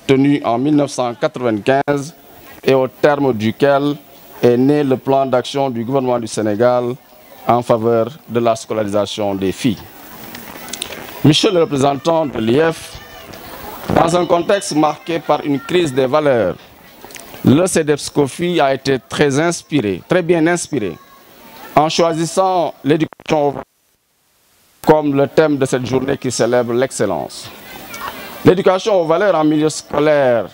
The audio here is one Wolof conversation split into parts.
Tenu en 1995 et au terme duquel est né le plan d'action du gouvernement du Sénégal en faveur de la scolarisation des filles. Monsieur le représentant de l'IEF, dans un contexte marqué par une crise des valeurs, le CEDEPSCOFI a été très bien inspiré en choisissant l'éducation comme le thème de cette journée qui célèbre l'excellence. L'éducation aux valeurs en milieu scolaire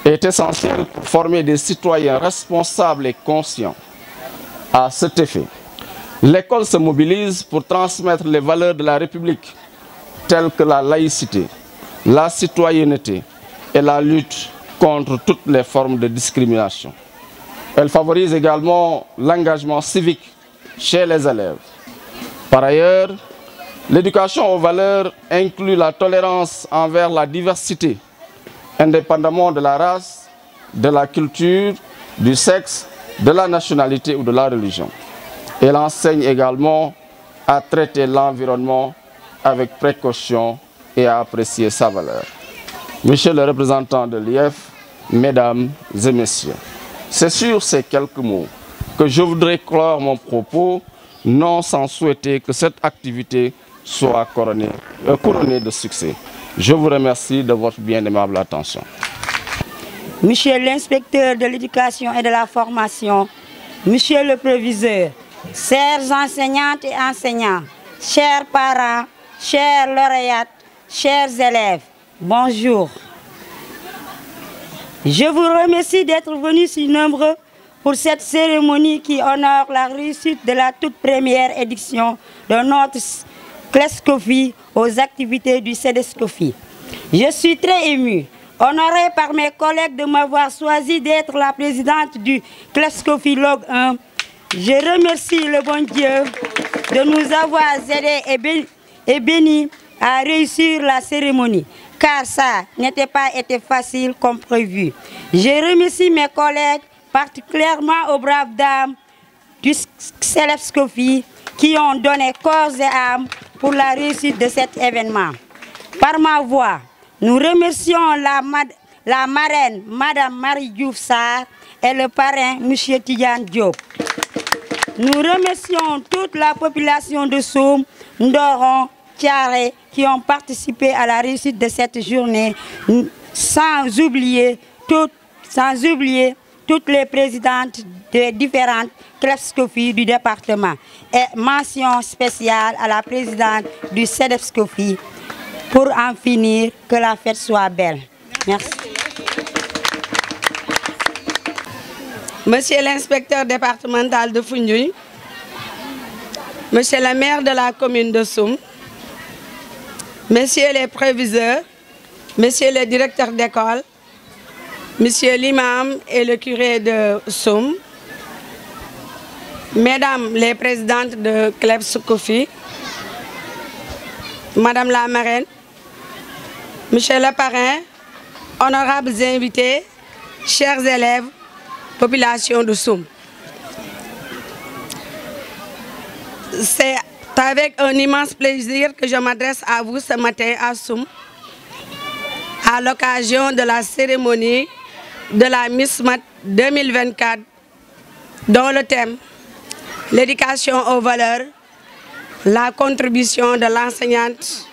est essentielle pour former des citoyens responsables et conscients. À cet effet, l'école se mobilise pour transmettre les valeurs de la République, telles que la laïcité, la citoyenneté et la lutte contre toutes les formes de discrimination. Elle favorise également l'engagement civique chez les élèves. Par ailleurs, l'éducation aux valeurs inclut la tolérance envers la diversité, indépendamment de la race, de la culture, du sexe, de la nationalité ou de la religion. Elle enseigne également à traiter l'environnement avec précaution et à apprécier sa valeur. Monsieur le représentant de l'IEF, mesdames et messieurs, c'est sur ces quelques mots que je voudrais clore mon propos, non sans souhaiter que cette activité soit couronnée de succès. Je vous remercie de votre bien aimable attention. Monsieur l'inspecteur de l'éducation et de la formation, monsieur le proviseur, chers enseignantes et enseignants, chers parents, chers lauréates, chers élèves, bonjour. Je vous remercie d'être venus si nombreux pour cette cérémonie qui honore la réussite de la toute première édition de notre CLESCOFI aux activités du CEDEPSCOFI. Je suis très émue, honorée par mes collègues de m'avoir choisi d'être la présidente du CLESCOFI Log 1. Je remercie le bon Dieu de nous avoir aidés et bénis à réussir la cérémonie, car ça n'était pas été facile comme prévu. Je remercie mes collègues, particulièrement aux braves dames du CEDEPSCOFI qui ont donné corps et âme pour la réussite de cet événement. Par ma voix, nous remercions la marraine, Madame Marie Diouf Sarr, et le parrain, M. Tidiane Diop. Nous remercions toute la population de Soum, Ndoron, Thiaré, qui ont participé à la réussite de cette journée, sans oublier toutes les présidentes des différentes CLESCOFI du département. Et mention spéciale à la présidente du CEDEPSCOFI pour en finir, que la fête soit belle. Merci. Monsieur l'inspecteur départemental de Foundiougne, monsieur le maire de la commune de Soum, messieurs les proviseurs, monsieur le directeur d'école, monsieur l'imam et le curé de Soum, mesdames les présidentes de CLESCOFI, madame la marraine, monsieur le parrain, honorables invités, chers élèves, population de Soum. C'est avec un immense plaisir que je m'adresse à vous ce matin à Soum, à l'occasion de la cérémonie de la Miss Mat 2024, dont le thème l'éducation aux valeurs, la contribution de l'enseignante,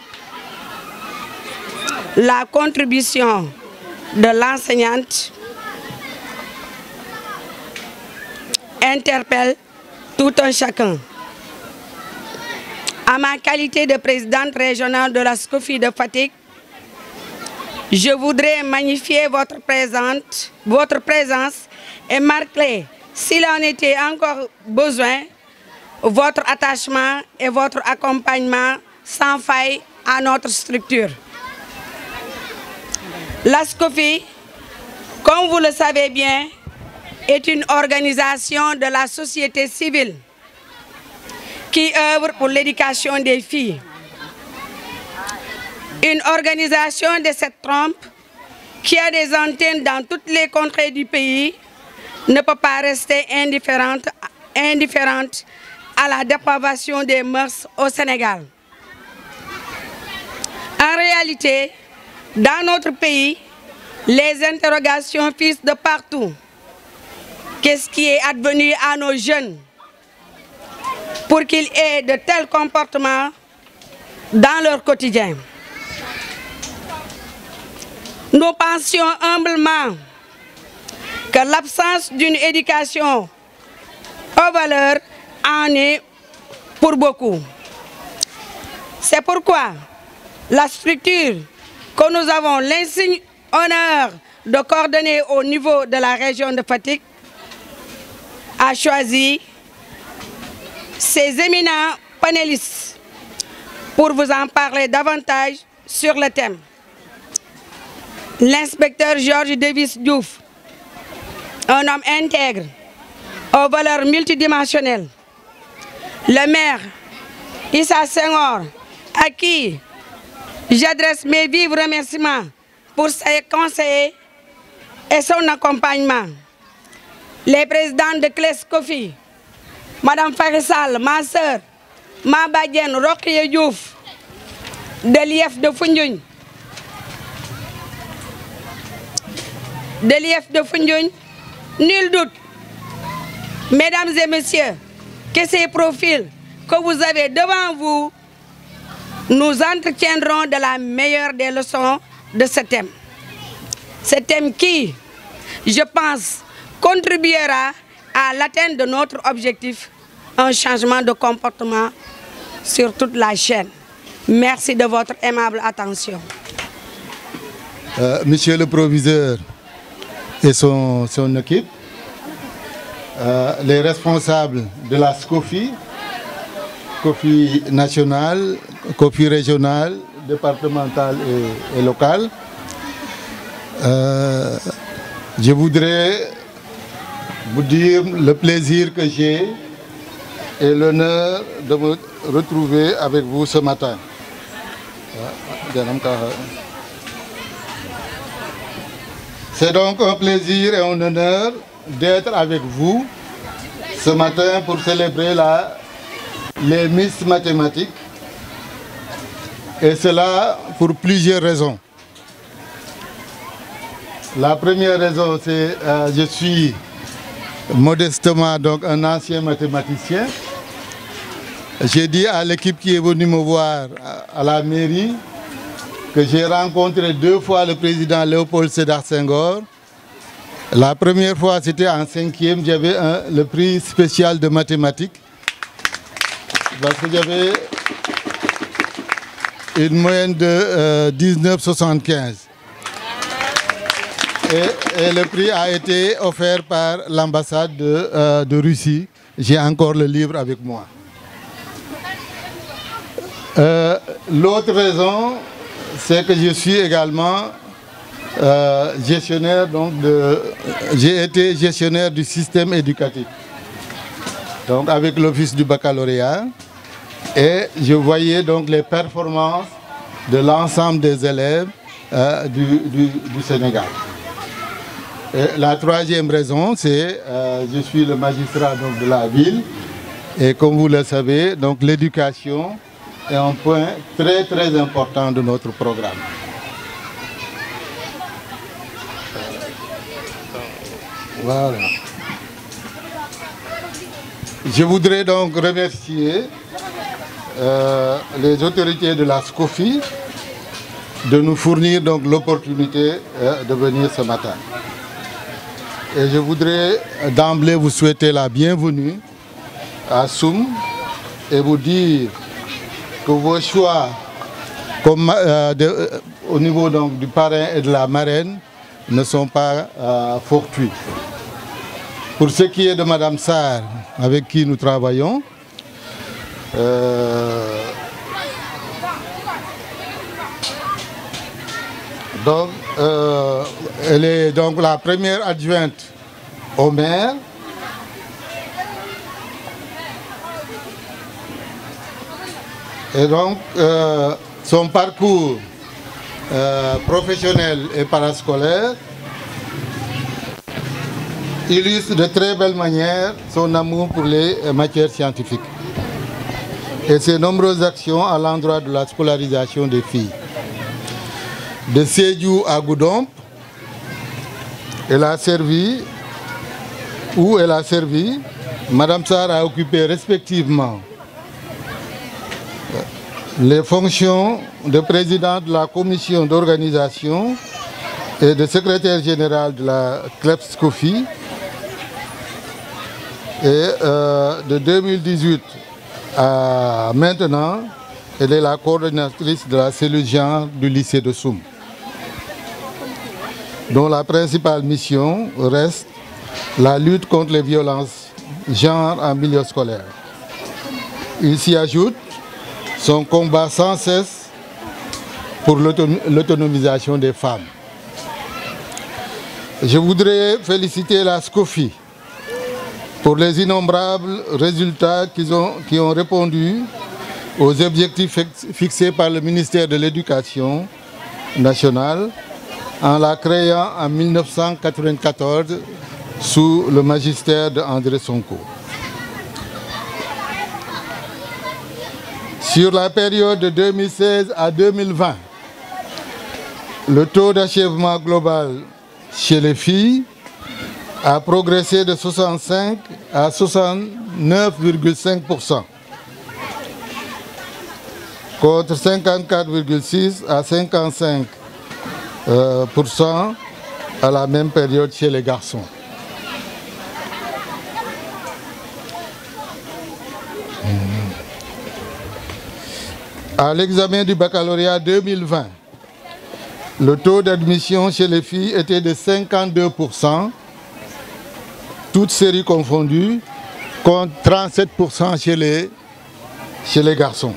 interpelle tout un chacun. À ma qualité de présidente régionale de la SCOFI de Fatick, je voudrais magnifier votre présence et marquer, s'il en était encore besoin, votre attachement et votre accompagnement sans faille à notre structure. La SCOFI, comme vous le savez bien, est une organisation de la société civile qui œuvre pour l'éducation des filles. Une organisation de cette trempe qui a des antennes dans toutes les contrées du pays ne peut pas rester indifférente à la dépravation des mœurs au Sénégal. En réalité, dans notre pays, les interrogations fusent de partout. Qu'est-ce qui est advenu à nos jeunes pour qu'ils aient de tels comportements dans leur quotidien? Nous pensions humblement que l'absence d'une éducation aux valeurs en est pour beaucoup. C'est pourquoi la structure que nous avons l'insigne honneur de coordonner au niveau de la région de Fatick a choisi ces éminents panélistes pour vous en parler davantage sur le thème. L'inspecteur Georges Davis Diouf, un homme intègre, aux valeurs multidimensionnelles. Le maire Issa Senghor, à qui j'adresse mes vifs remerciements pour ses conseils et son accompagnement. Les présidents de CLES SCOFI, Madame Farissal, ma sœur, ma badienne Rokhaya Diouf, de l'IF de Foundiougne. Nul doute, mesdames et messieurs, que ces profils que vous avez devant vous nous entretiendront de la meilleure des leçons de ce thème. Ce thème qui, je pense, contribuera à l'atteinte de notre objectif, un changement de comportement sur toute la chaîne. Merci de votre aimable attention. Monsieur le proviseur et son équipe, les responsables de la SCOFI, SCOFI nationale, SCOFI régionale, départementale et locale, je voudrais vous dire le plaisir que j'ai et l'honneur de me retrouver avec vous ce matin. C'est donc un plaisir et un honneur d'être avec vous ce matin pour célébrer les Miss Mathématiques, et cela pour plusieurs raisons. La première raison, c'est que je suis modestement donc un ancien mathématicien. J'ai dit à l'équipe qui est venue me voir à la mairie que j'ai rencontré 2 fois le président Léopold Sédar Senghor. La première fois, c'était en 5e, j'avais le prix spécial de mathématiques parce que j'avais une moyenne de 19,75. Et le prix a été offert par l'ambassade de Russie. J'ai encore le livre avec moi. L'autre raison, c'est que je suis également gestionnaire, j'ai été gestionnaire du système éducatif, donc avec l'office du baccalauréat, et je voyais donc les performances de l'ensemble des élèves du Sénégal. Et la troisième raison, c'est je suis le magistrat donc, de la ville, et comme vous le savez, donc l'éducation est un point très très important de notre programme. Voilà. Je voudrais donc remercier les autorités de la SCOFI de nous fournir donc l'opportunité de venir ce matin. Et je voudrais d'emblée vous souhaiter la bienvenue à Soum et vous dire que vos choix comme, au niveau donc, du parrain et de la marraine ne sont pas fortuits. Pour ce qui est de Madame Sarr, avec qui nous travaillons, elle est donc la première adjointe au maire. Et donc, son parcours professionnel et parascolaire illustre de très belle manière son amour pour les matières scientifiques et ses nombreuses actions à l'endroit de la scolarisation des filles. De Sédhiou à Goudomp, elle a servi, Madame Sarr a occupé respectivement les fonctions de présidente de la commission d'organisation et de secrétaire général de la CLEPS-COFI. Et de 2018 à maintenant, elle est la coordonnatrice de la cellule genre du lycée de Soum, dont la principale mission reste la lutte contre les violences genre en milieu scolaire. Il s'y ajoute son combat sans cesse pour l'autonomisation des femmes. Je voudrais féliciter la SCOFI pour les innombrables résultats qui ont répondu aux objectifs fixés par le ministère de l'Éducation nationale en la créant en 1994 sous le magistère d'André Sonko. Sur la période de 2016 à 2020, le taux d'achèvement global chez les filles a progressé de 65 à 69,5%, contre 54,6 à 55% à la même période chez les garçons. À l'examen du baccalauréat 2020, le taux d'admission chez les filles était de 52%, toutes séries confondues, contre 37% chez les garçons.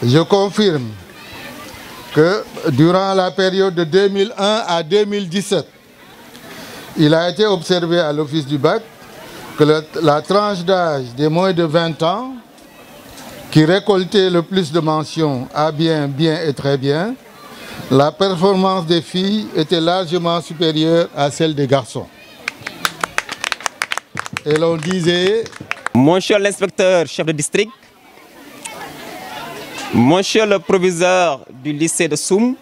Je confirme que durant la période de 2001 à 2017, il a été observé à l'Office du bac que la tranche d'âge des moins de 20 ans qui récoltait le plus de mentions A bien, bien et très bien, la performance des filles était largement supérieure à celle des garçons. Et l'on disait... Monsieur l'inspecteur chef de district, monsieur le proviseur du lycée de Soum,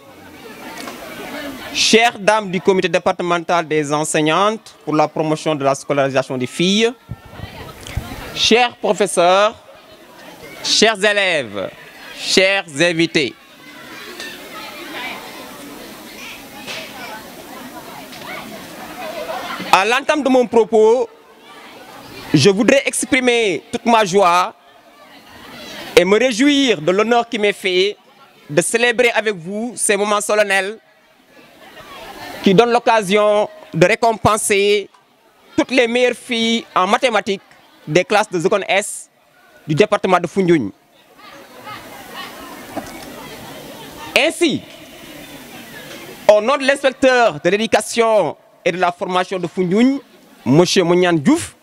chères dames du comité départemental des enseignantes pour la promotion de la scolarisation des filles, chers professeurs, chers élèves, chers invités, à l'entame de mon propos, je voudrais exprimer toute ma joie et me réjouir de l'honneur qui m'est fait de célébrer avec vous ces moments solennels qui donnent l'occasion de récompenser toutes les meilleures filles en mathématiques des classes de seconde S du département de Foundiougne. Ainsi, au nom de l'inspecteur de l'éducation et de la formation de Foundiougne, M. Mouniane Diouf,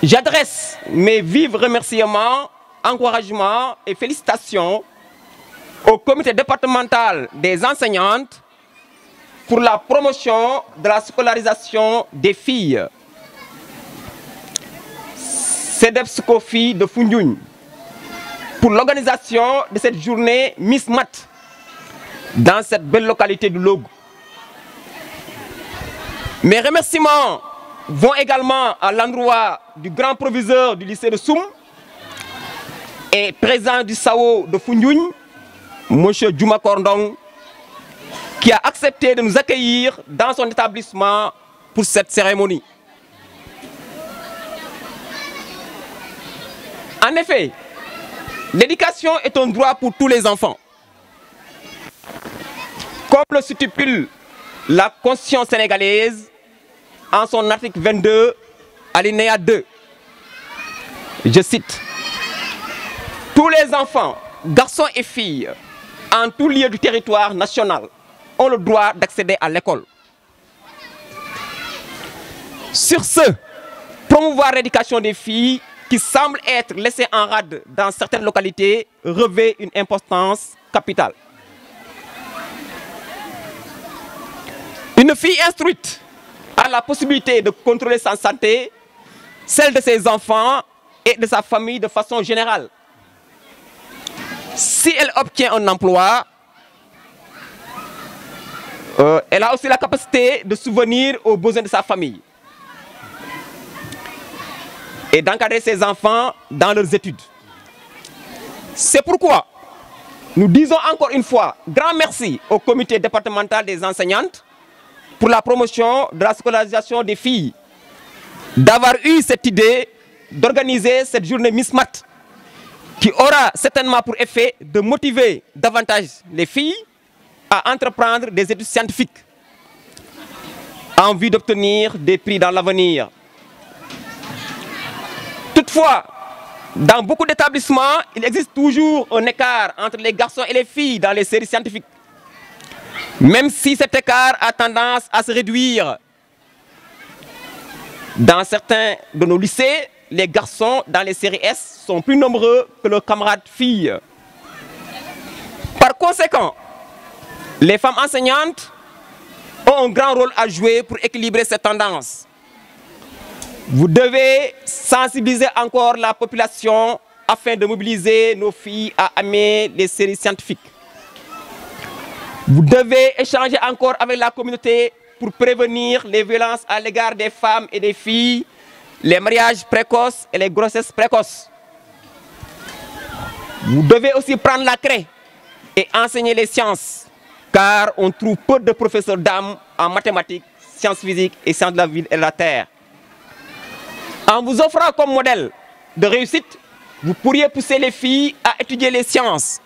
j'adresse mes vifs remerciements, encouragements et félicitations au comité départemental des enseignantes pour la promotion de la scolarisation des filles. CEDEPS-COFI de Foundiougne, pour l'organisation de cette journée Miss Math dans cette belle localité du Logou. Mes remerciements vont également à l'endroit du grand proviseur du lycée de Soum et président du SAO de Foundiougne, M. Djouma Kordong, qui a accepté de nous accueillir dans son établissement pour cette cérémonie. En effet, l'éducation est un droit pour tous les enfants. Comme le stipule la Constitution sénégalaise en son article 22, alinéa 2. Je cite: tous les enfants, garçons et filles, en tout lieu du territoire national, ont le droit d'accéder à l'école. Sur ce, promouvoir l'éducation des filles qui semble être laissée en rade dans certaines localités revêt une importance capitale. Une fille instruite a la possibilité de contrôler sa santé, celle de ses enfants et de sa famille de façon générale. Si elle obtient un emploi, elle a aussi la capacité de subvenir aux besoins de sa famille et d'encadrer ses enfants dans leurs études. C'est pourquoi nous disons encore une fois grand merci au comité départemental des enseignantes pour la promotion de la scolarisation des filles, d'avoir eu cette idée d'organiser cette journée Miss Math qui aura certainement pour effet de motiver davantage les filles à entreprendre des études scientifiques en vue d'obtenir des prix dans l'avenir. Toutefois, dans beaucoup d'établissements, il existe toujours un écart entre les garçons et les filles dans les séries scientifiques. Même si cet écart a tendance à se réduire. Dans certains de nos lycées, les garçons dans les séries S sont plus nombreux que leurs camarades filles. Par conséquent, les femmes enseignantes ont un grand rôle à jouer pour équilibrer cette tendance. Vous devez sensibiliser encore la population afin de mobiliser nos filles à aimer les séries scientifiques. Vous devez échanger encore avec la communauté pour prévenir les violences à l'égard des femmes et des filles, les mariages précoces et les grossesses précoces. Vous devez aussi prendre la craie et enseigner les sciences, car on trouve peu de professeurs d'âme en mathématiques, sciences physiques et sciences de la vie et de la terre. En vous offrant comme modèle de réussite, vous pourriez pousser les filles à étudier les sciences.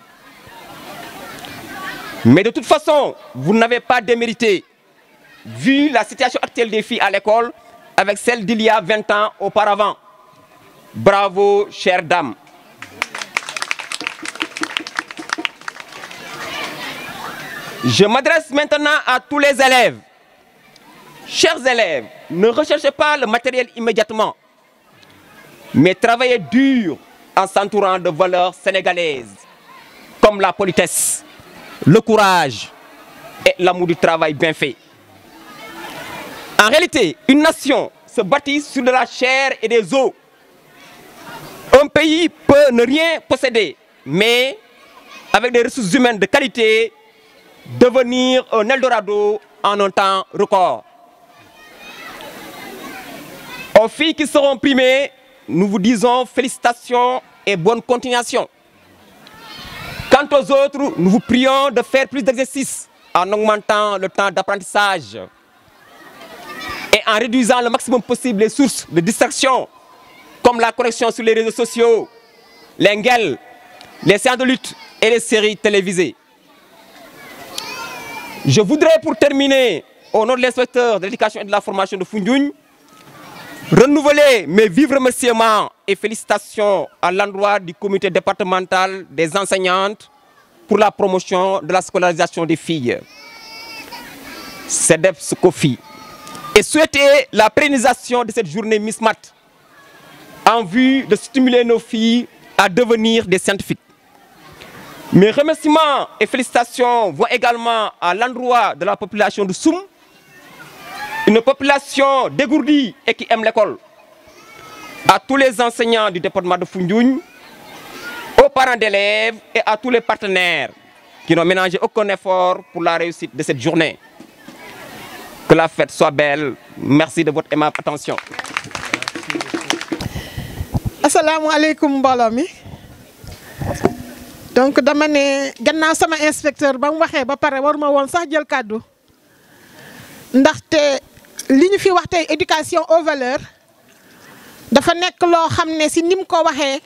Mais de toute façon, vous n'avez pas démérité, vu la situation actuelle des filles à l'école avec celle d'il y a 20 ans auparavant. Bravo, chères dames. Je m'adresse maintenant à tous les élèves. Chers élèves, ne recherchez pas le matériel immédiatement, mais travaillez dur en s'entourant de valeurs sénégalaises, comme la politesse, le courage et l'amour du travail bien fait. En réalité, une nation se bâtit sur de la chair et des os. Un pays peut ne rien posséder, mais avec des ressources humaines de qualité, devenir un Eldorado en un temps record. Aux filles qui seront primées, nous vous disons félicitations et bonne continuation. Quant aux autres, nous vous prions de faire plus d'exercices en augmentant le temps d'apprentissage et en réduisant le maximum possible les sources de distraction, comme la connexion sur les réseaux sociaux, les nguels, les séances de lutte et les séries télévisées. Je voudrais pour terminer, au nom de l'inspecteur de l'éducation et de la formation de Foundiougne, renouveler mes vifs remerciements et félicitations à l'endroit du comité départemental des enseignantes pour la promotion de la scolarisation des filles, CEDEPS-COFI, et souhaiter la pérennisation de cette journée Miss Math en vue de stimuler nos filles à devenir des scientifiques. Mes remerciements et félicitations vont également à l'endroit de la population de Soum, une population dégourdie et qui aime l'école, à tous les enseignants du département de Foundiougne, aux parents d'élèves et à tous les partenaires qui n'ont ménagé aucun effort pour la réussite de cette journée. Que la fête soit belle. Merci de votre aimable attention. Assalamu alaikum mbooloo mi. Donc dama ne gannaaw sama inspecteur ba mu waxee ba pare waruma woon sax jël kàddu ndaxte li ñu fi wax tey éducation aux valeurs dafa nekk loo xam ne si ni mu ko waxee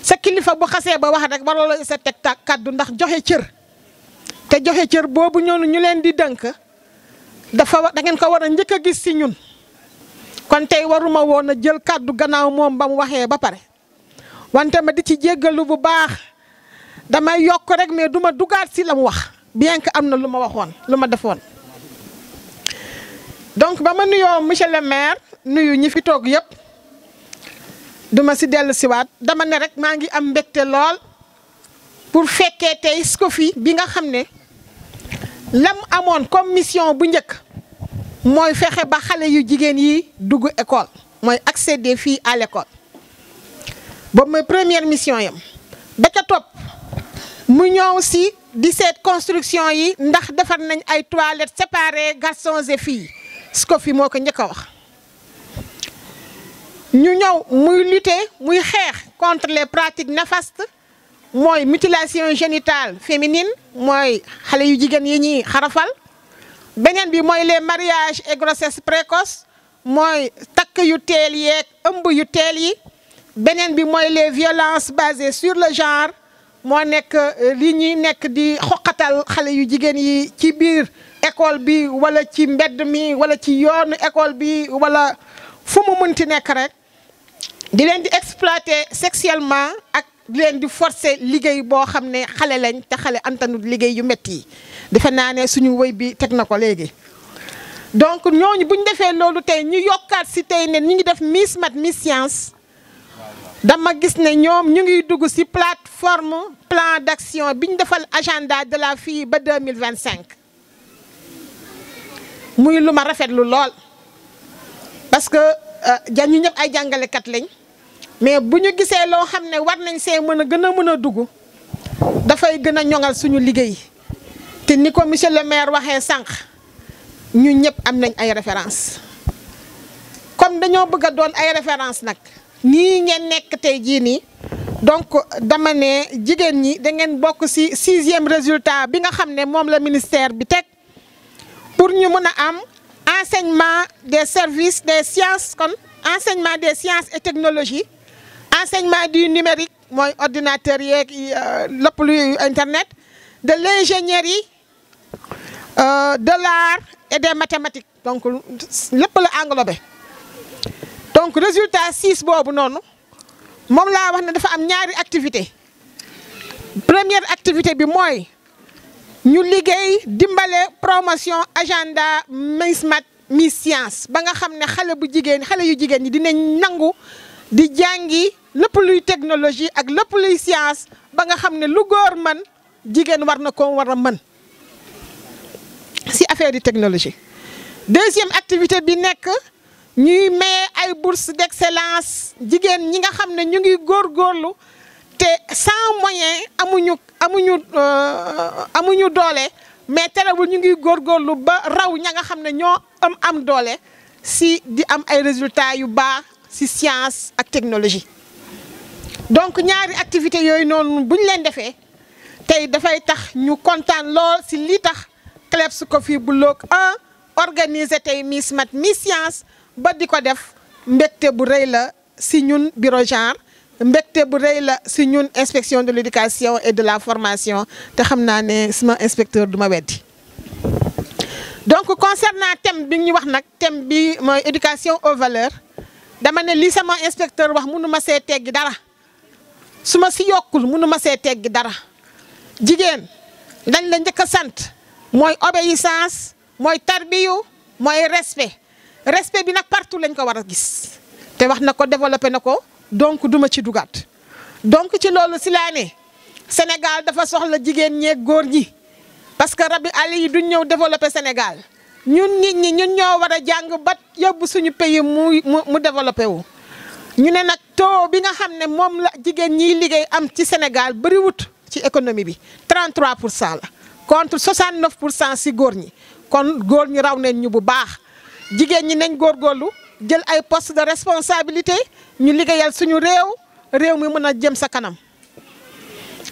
sa kilifa bu xasee ba wax rek waroo la sa teg kàddu ndax joxe cër te joxe cër boobu ñoonu ñu leen di dënk dafa da ngeen ko war a njëkk a gis si ñun kon tey waruma woon a jël kàddu gannaaw moom ba mu waxee ba pare wante ma di ci jéggalu bu baax. damay yokk rek mais duma dugaat si la mu wax bien que am na lu ma waxoon lu ma defoon donc ba ma nuyoo monsieur le maire nuyu ñi fi toog yëpp duma si dellu siwaat dama ne rek maa ngi am mbégte lool pour fekkee tey SCOFI bi nga xam ne lam amoon comme mission bu njëkk mooy fexe ba xale yu jigéen yi dugg école mooy accès des filles à l'école boobu mooy première mission yam ba ca topp mu ñëw si 17 construction yi ndax defar nañ ay toilettes séparées garçons et filles SCOFI moo ko njëkk a wax ñu ñëw muy lutter muy xeex contre les pratiques néfastes mooy mutilation génitale féminine mooy xale yu jigéen yi ñuy xarafal beneen bi mooy les mariages et grossesses précoces mooy takk yu teel yeeg ëmb yu teel yi beneen bi mooy les violences basées sur le genre moo nekk li ñuy nekk di xoqatal xale yu jigéen yi ci biir école bi wala ci mbedd mi wala ci yoonu école bi wala fu mu mënti nekk rek di leen di exploiter sexuellement ak di leen di forcer liggéey boo xam ne xale lañ te xale antanut liggéey yu métti yi defe naa ne suñu woy bi teg na ko léegi. donc ñooñu bu ñu defee loolu tey ñu yokkaat si tey ne ñu ngi def Miss Math Miss Science dama gis ne ñoom ñu ngi dugg ci plateforme plan d'action bi ñu defal agenda de la fille ba 2025 muy lu ma rafetlu lool parce que ñu ñëpp ay jàngalekat lañ mais bu ñu gisee loo xam ne war nañ see mën a dugg dafay gën a ñoŋal suñu liggéey te ni ko monsieur le maire waxee sànq ñun ñëpp am nañ ay références comme dañoo bëgg a doon ay références nag. nii ngeen nekk tey jii nii donc dama ne jigéen ñi da ngeen bokk ci 6e résultat bi nga xam ne moom la ministère bi teg pour ñu mën a am enseignement des services des sciences kon enseignement des sciences et technologies enseignement du numérique mooy ordinateur yeeg lépp luy internet de l'ingénierie de l'art et des mathématiques donc lépp la englobé. donc résultat 6 boobu noonu moom laa wax ne dafa am ñaari activité première activité bi mooy ñu liggéey dimbale promotion agenda Miss Math Miss Science ba nga xam ne xale yu jigéen ñi dinañ nangu di jàngi lépp luy technologie ak lépp luy science ba nga xam ne lu góor mën jigéen war na ko war a mën si affaire di technologie. deuxième activité bi nekk ñuy maye ay bourses d'excellence jigéen ñi nga xam ne ñu ngi góorgóorlu te sans moyen amuñu doole mais terewul ñu ngi góorgóorlu ba raw ña nga xam ne ñoo am doole si di am ay résultats yu baax si science ak technologie. donc ñaari activités yooyu noonu bu ñu leen defee tey dafay tax ñu kontaan lool si li tax CLEP SCOFI bu Lok 1 organiser tey Miss Math Miss Science ba di ko def mbégte bu rëy la si ñun bureau genre mbégte bu rëy la si ñun inspection de l'éducation et de la formation te xam naa ne sama inspecteur du ma weddi. donc concernant thème bi ñu wax nag thème bi mooy éducation aux valeurs dama ne li sama inspecteur wax mënu ma see teggi dara su ma si yokkul mënu ma see teggi dara jigéen dañ la njëkk a sant mooy obéissance mooy tarbiyu mooy respect bi nag partout lañ ko war a gis te wax na ko développé na ko donc duma ci dugaat donc ci loolu si laa ne Sénégal dafa soxla jigéen ñeeg góor ñi parce que rabi àll yi duñ ñëw développé Sénégal ñun nit ñi ñun ñoo war a jàng ba yóbbu suñu pays mu développé wu. ñu ne nag taux bi nga xam ne moom la jigéen ñiy liggéey am ci Sénégal bëriwut ci économie bi 33% la contre 69% si góor ñi kon góor ñi raw nañ ñu bu baax jigéen ñi nañ góorgóorlu jël ay poste de responsabilité ñu liggéeyal suñu réew mi mën a jëm sa kanam.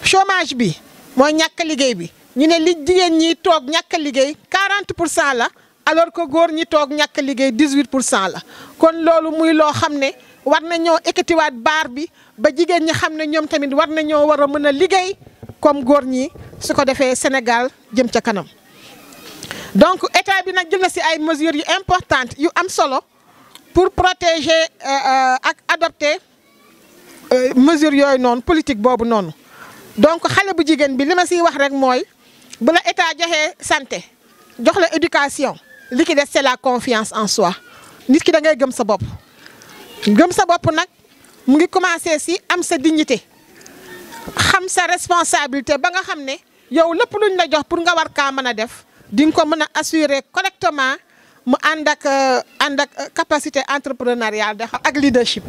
chômage bi mooy ñàkk liggéey bi ñu ne li jigéen ñi toog ñàkk liggéey 40% la alors que góor ñi toog ñàkk liggéey 18% la kon loolu muy loo xam ne war nañoo ekkatiwaat baar bi ba jigéen ñi xam ne ñoom tamit war nañoo war a mën a liggéey comme góor ñi su ko defee Sénégal jëm ca kanam. donc état bi nag jël na si ay mesures yu importantes yu am solo pour protéger ak adopter mesures yooyu noonu politique boobu noonu. donc xale bu jigéen bi li ma siy wax rek mooy bu la état joxee santé jox la éducation li ki des c'est la confiance en soi nit ki da ngay gëm sa bopp. gëm sa bopp nag mu ngi commencé si am sa dignité xam sa responsabilité ba nga xam ne yow lépp luñ la jox pour nga war kaa mën a def di nga ko mën a assurer correctement mu ànd ak capacité entrepreneuriale ak leadership.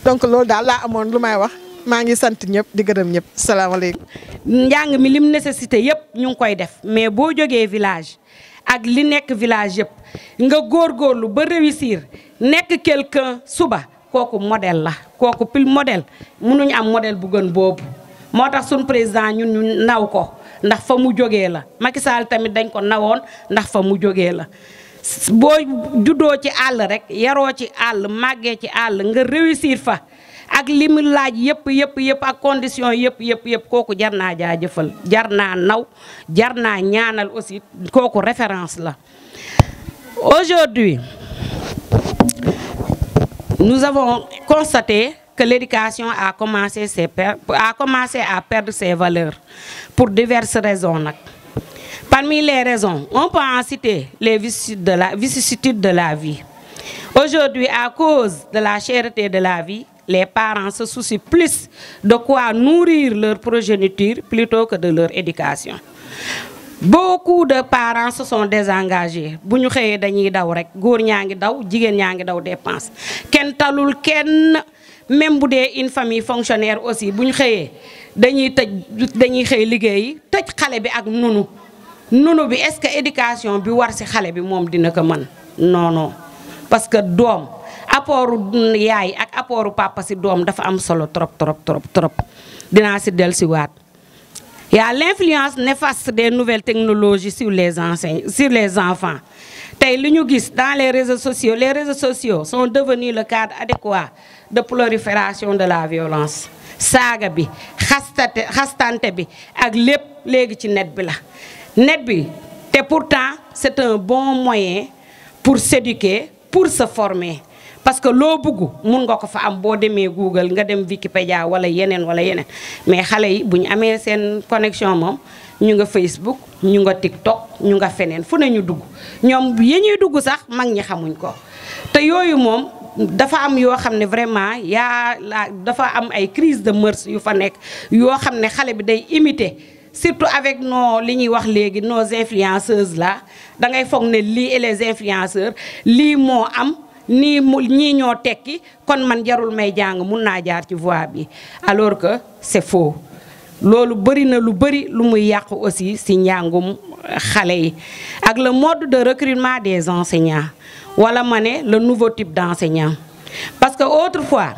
donc loolu daal laa amoon lu may wax. maa ngi sant ñëpp di gërëm ñëpp salaamaaleykum. njàng mi lim nécessité yëpp ñu ngi koy def mais boo jógee village ak li nekk village yëpp nga góorgóorlu ba réussir nekk quelqu'un suba kooku modèle la kooku pile modèle mënuñu am modèle bu gën boobu. moo tax suñu président ñun ñu naw ko ndax fa mu jógee la Macky Sall tamit dañ ko nawoon ndax fa mu jógee la boo juddoo ci àll rek yaroo ci àll màggee ci àll nga réussir fa. ak li mu laaj yëpp ak condition yëpp kooku jar naa jaajëfal jar naa naw jar naa ñaanal aussi kooku référence la. Aujourd'hui, nous avons constaté que l'éducation a commencé à perdre ses valeurs pour diverses raisons nag. Parmi les raisons, on peut en citer les vicissitudes de la vie. Aujourd'hui, à cause de la cherté de la vie, les parents se soucient plus de quoi nourrir leur progéniture plutôt que de leur éducation. Beaucoup de parents se sont désengagés. Bu ñu xëyee dañuy daw rek góor ñaa ngi daw jigéen ñaa ngi daw dépense kenn talul kenn même bu dee une famille fonctionnaire aussi bu ñu xëyee dañuy xëy liggéeyi tëj xale bi ak nunu bi est-ce que éducation bi war ci xale bi moom dina ko mën non parce que doom apport yaay ak apport papa ci doom dafa am solo trop dinaa ci dellusiwaat. Il y a l'influence néfaste des nouvelles technologies sur les enfants. Tey li ñu gis dans les réseaux sociaux sont devenus le cadre adéquat de prolifération de la violence. Saaga bi xastante bi ak lépp léegi ci net bi la. Net bi te pourtant c'est un bon moyen pour s'éduquer, pour se former. Parce que loo bëgg mun nga ko fa am boo demee Google nga dem Wikipédia wala yeneen mais xale yi bu ñu amee seen connexion moom ñu nga Facebook ñu nga TikTok ñu nga feneen fu ne ñu dugg ñoom yi ñuy dugg sax mag ñi xamuñ ko te yooyu moom dafa am yoo xam ne vraiment dafa am ay crise de mœurs yu fa nekk yoo xam ne xale bi day imiter surtout avec li ñuy wax léegi nos influenceuses là da ngay foog ne lii et les influenceurs lii moo am. ñii ñoo tekki kon man jarul may jàng mun naa jaar ci voie bi alors que c'est faux loolu bëri na lu bëri lu muy yàqu aussi ci njàngum xale yi ak le mode de recrutement des enseignants wala ma ne le nouveau type d'enseignant parce que autrefois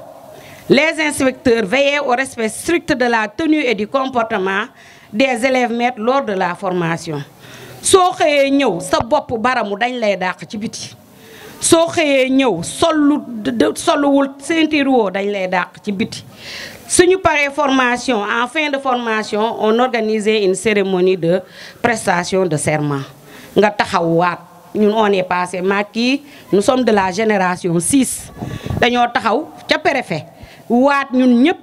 les inspecteurs veillaient au respect strict de la tenue et du comportement des élèves maîtres lors de la formation soo xëyee ñëw sa bopp baramu dañ lay dàq ci biti soo xëyee ñëw soluwul ceinture woo dañ lay dàq ci biti suñu paree formation en fin de formation on organisait une cérémonie de prestation de serment nga taxaw waat ñun on est passé Macky nous sommes de la génération 6 dañoo taxaw ca préfet waat ñun ñëpp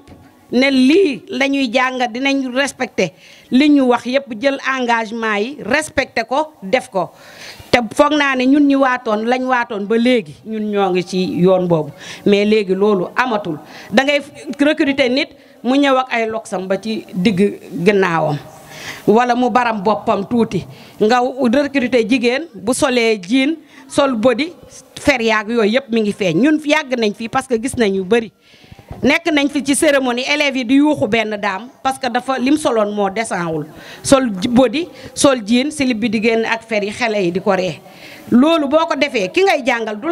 ne lii lañuy jàngat dinañ respecté li ñu wax yëpp jël engagement yi respecté ko def ko te foog naa ne ñun ñu lañ waatoon ba léegi ñun ñoo ngi ci yoon boobu mais léegi loolu amatul da ngay recruter nit mu ñëw ak ay loksam ba ci digg gannaawam wala mu baram boppam tuuti nga recruter jigéen bu solee jean sol body fer yaag yooyu yëpp mi ngi feeñ ñun yàgg nañ fii parce que gis nañ yu bëri nekk nañ fi ci cérémonie élèves yi di yuuxu benn daam parce que dafa lim soloon moo desanwul sol body sol jean slip bi di génn ak fer yi xale yi di ko ree loolu boo ko defee ki ngay jàngal du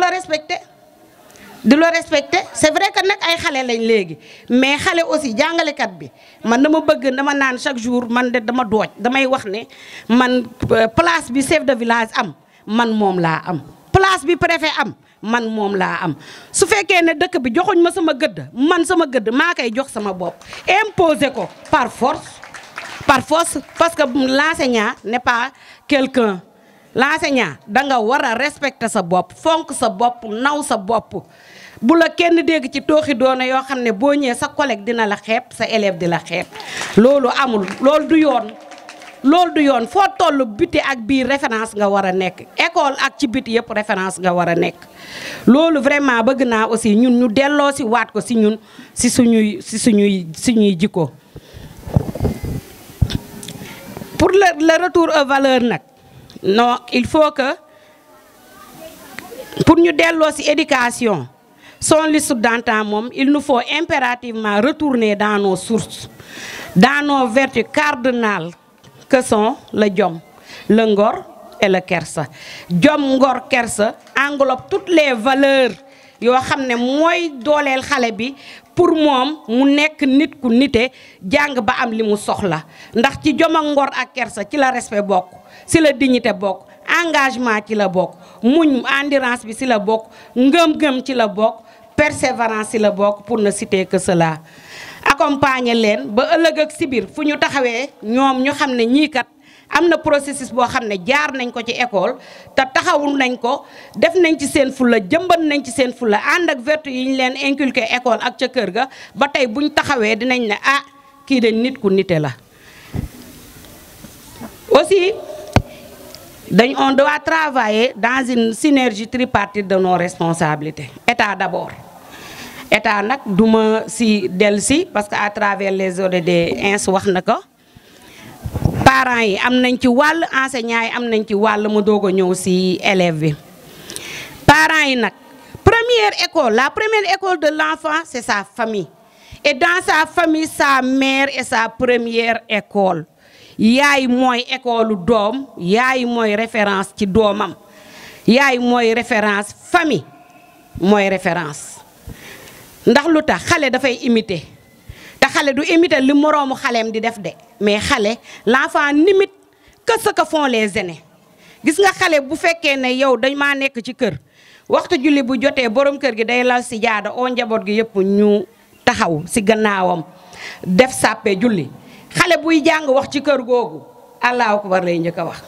la respecté c'est vrai que nag ay xale lañ léegi mais xale aussi jàngalekat bi man dama bëgg dama naan chaque jour man de dama dooj damay wax ne man place bi chef de village am man moom laa am place bi préfet am man moom laa am su fekkee ne dëkk bi joxuñ ma sama gëdd man sama gëdd maa koy jox sama bopp imposer ko par force parce que l'enseignant n'est pas quelqu'un l'enseignant da nga war a respecter sa bopp fonk sa bopp naw sa bopp bu la kenn dégg ci tooxi doona yoo xam ne boo ñëwee sa collègue dina la xeeb sa élève di la xeeb loolu amul loolu du yoon foo toll biti ak biir référence nga war a nekk école ak ci biti yëpp référence nga war a nekk loolu vraiment bëgg naa aussi ñun ñu delloo si waat ko si ñun si suñuy jikko pour le retour aux valeurs nag non il faut que pour ñu delloo si éducation son liste d'antan moom il nous faut impérativement retourner dans nos sources dans nos vertus cardinales que sont le jom le ngor et le kersa jom ngor kersa englobe toutes les valeurs yoo xam ne mooy dooleel xale bi pour moom mu nekk nit ku nite jàng ba am li mu soxla ndax ci jom ak ngor ak kersa ci la respect bokk ci la dignité bokk engagement ci la bokk muñ endurance bi ci la bokk ngëm-ngëm ci la bokk persévérance ci la bokk pour ne citer que cela accompagner leen ba ëllëg ak si biir fu ñu taxawee ñoom ñu xam ne ñii kat am na processus boo xam ne jaar nañ ko ci école te taxawul nañ ko def nañ ci seen fulla jëmbat nañ ci seen fulla ànd ak vertu yi ñu leen inculquer école ak ca kër ga ba tey buñ taxawee dinañ ne ah kii de nit ku nite la. aussi on doit travailler dans une synergie tripartite de nos responsabilités état d'abord. état nag duma si dellusi parce que à travers les ODD ins wax na ko parents yi am nañ ci wàll enseignants yi am nañ ci wàll mu doog a ñëw si élève bi parents yi nag la première école de l'enfant c'est sa famille et dans sa famille sa mère est sa première école yaay mooy école doom yaay mooy référence ci doomam yaay mooy référence famille mooy référence ndax lu tax xale dafay imiter te xale du imiter li moroomu xaleem di def de mais xale l'enfant n'imite que ce que font les aînés gis nga xale bu fekkee ne yow dañ maa nekk ci kër waxtu julli bu jotee borom kër gi day lal si jaada oo njaboot gi yëpp ñu taxaw si gannaawam def sàppe julli xale buy jàng wax ci kër googu allahu akbar lay njëkk a wax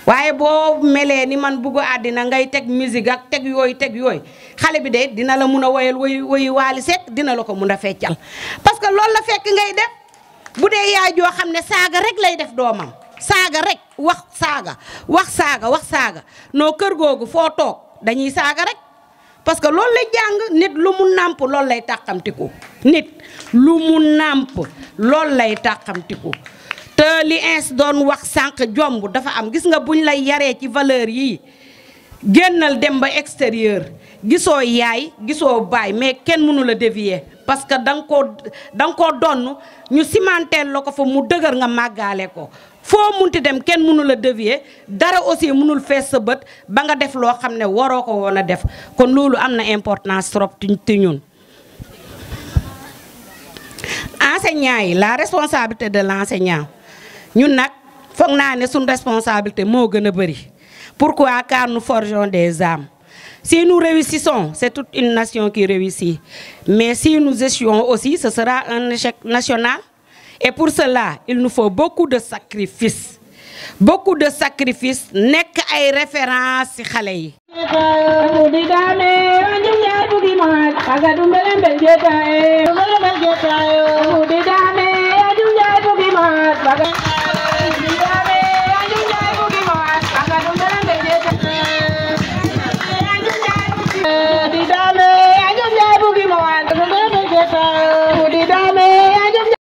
waaye boo melee ni man bugg àddina ngay teg musique ak teg yooyu xale bi de dina la mun a woyal woyu Waly Seck dina la ko mun a feccal parce que loolu la fekk ngay def bu dee yaay joo xam ne saaga rek lay def doomam saaga rek wax saaga noo kër googu foo toog dañuy saaga rek parce que loolu lay jàng nit lu mu nàmp loolu lay tàqamtiku loolu lay tàqamtiku te li ins doon wax sànq jomb dafa am gis nga buñ lay yaree ci valeur yi génnal dem ba extérieur gisoo yaay gisoo baay mais kenn mënu la dévier parce que da nga koo donn ñu cimenteel la ko fa mu dëgër nga màggaale ko foo munti dem kenn mënu la dévier dara aussi mënul fees sa bët ba nga def loo xam ne waroo ko woon a def kon loolu am na importance trop ci ñun. enseignant yi la responsabilité de l'enseignant ñun nag foog naa ne suñ responsabilité moo gën a bëri pourquoi car nous forgeons des âmes si nous réussissons c'est toute une nation qui réussit mais si nous échouons aussi ce sera un échec national et pour cela il nous faut beaucoup de sacrifices nekk ay références ci xale yi. Baga